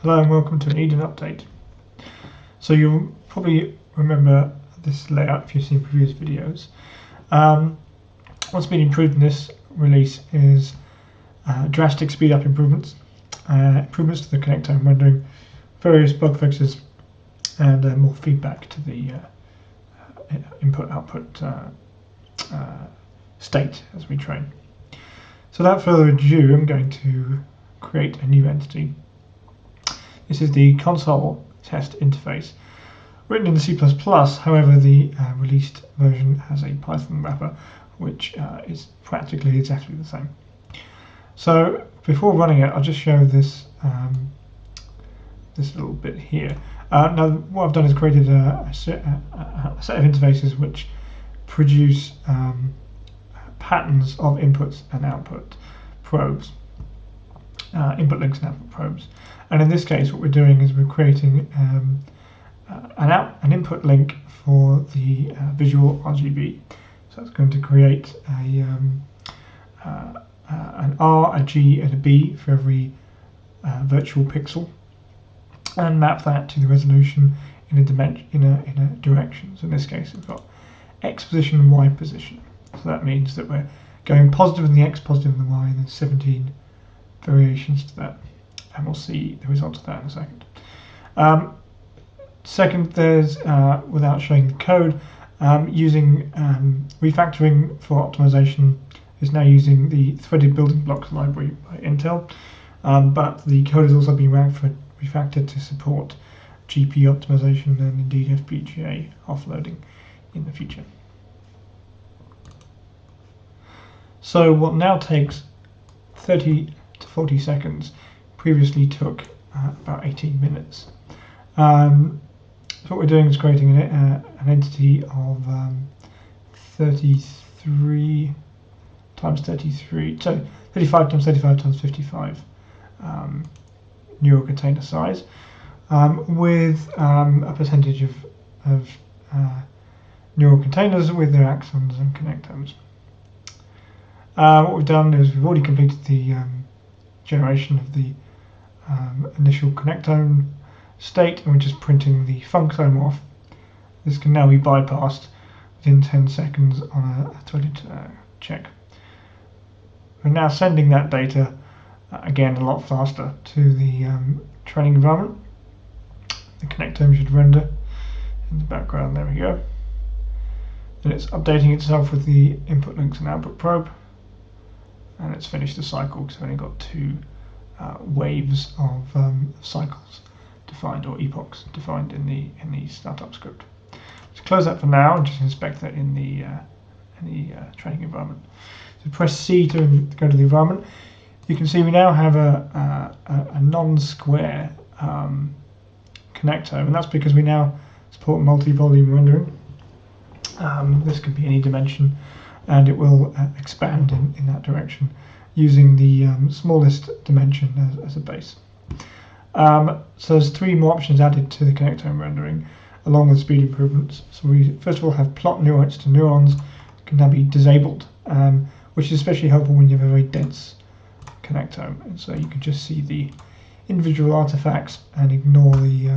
Hello and welcome to an Eden update. So you'll probably remember this layout if you've seen previous videos. What's been improved in this release is drastic speed up improvements, improvements to the Connectome rendering, various bug fixes, and more feedback to the input-output state as we train. So without further ado, I'm going to create a new entity. This is the console test interface, written in C++. However, the released version has a Python wrapper, which is practically exactly the same. So before running it, I'll just show this this little bit here. Now, what I've done is created a set of interfaces which produce patterns of inputs and output probes, input links and output probes. And in this case, what we're doing is we're creating an input link for the visual RGB. So it's going to create an R, a G, and a B for every virtual pixel, and map that to the resolution in a dimension, in a direction. So in this case, we've got X position and Y position. So that means that we're going positive in the X, positive in the Y, and there's 17 variations to that. And we'll see the results of that in a second. Second, there's, without showing the code, using refactoring for optimization is now using the threaded building blocks library by Intel, but the code has also been refactored to support GPU optimization and indeed FPGA offloading in the future. So what now takes 30 to 40 seconds previously took about 18 minutes. So what we're doing is creating an entity of 33 times 33, so 35 times 35 times 55 neural container size, with a percentage of neural containers with their axons and connectomes. What we've done is we've already completed the generation of the initial connectome state, and we're just printing the functome off. This can now be bypassed within 10 seconds on a threaded check. We're now sending that data again a lot faster to the training environment. The connectome should render in the background. There we go. And it's updating itself with the input links and output probe, and it's finished the cycle because we've only got two waves of cycles defined, or epochs defined in the startup script. So close that for now and just inspect that in the training environment. So press C to go to the environment. You can see we now have a non-square connectome, and that's because we now support multi-volume rendering. This could be any dimension, and it will expand in that direction using the smallest dimension as a base. So there's three more options added to the connectome rendering, along with speed improvements. So we first of all have plot neuroids to neurons can now be disabled, which is especially helpful when you have a very dense connectome, and so you can just see the individual artifacts and ignore the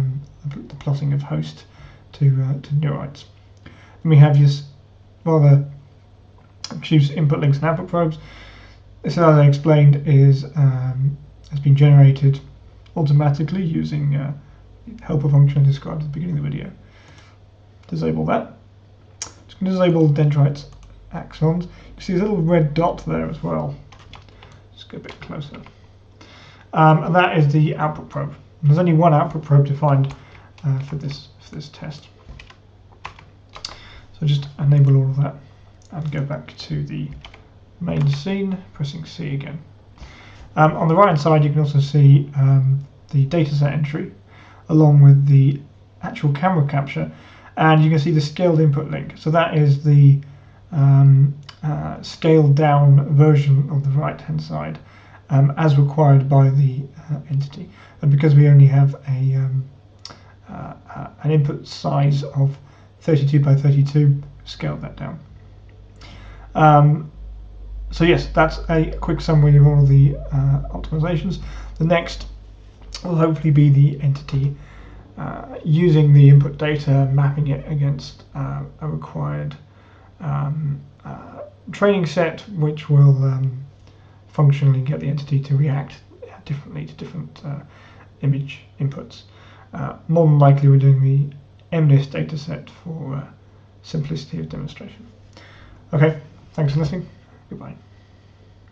plotting of host to neuroids. And we have this rather choose input links and output probes. This, as I explained, has been generated automatically using the helper function I described at the beginning of the video. Disable that. Just going to disable dendrites axons. You see a little red dot there as well. Just get a bit closer. And that is the output probe. And there's only one output probe defined for this test. So just enable all of that and go back to the main scene, pressing C again. On the right hand side, you can also see the dataset entry along with the actual camera capture, and you can see the scaled input link. So that is the scaled down version of the right hand side as required by the entity. And because we only have an input size of 32 by 32, scale that down. So yes, that's a quick summary of all of the optimizations. The next will hopefully be the entity using the input data, mapping it against a required training set, which will functionally get the entity to react differently to different image inputs. More than likely we're doing the MNIST dataset for simplicity of demonstration. Okay, thanks for listening. Goodbye.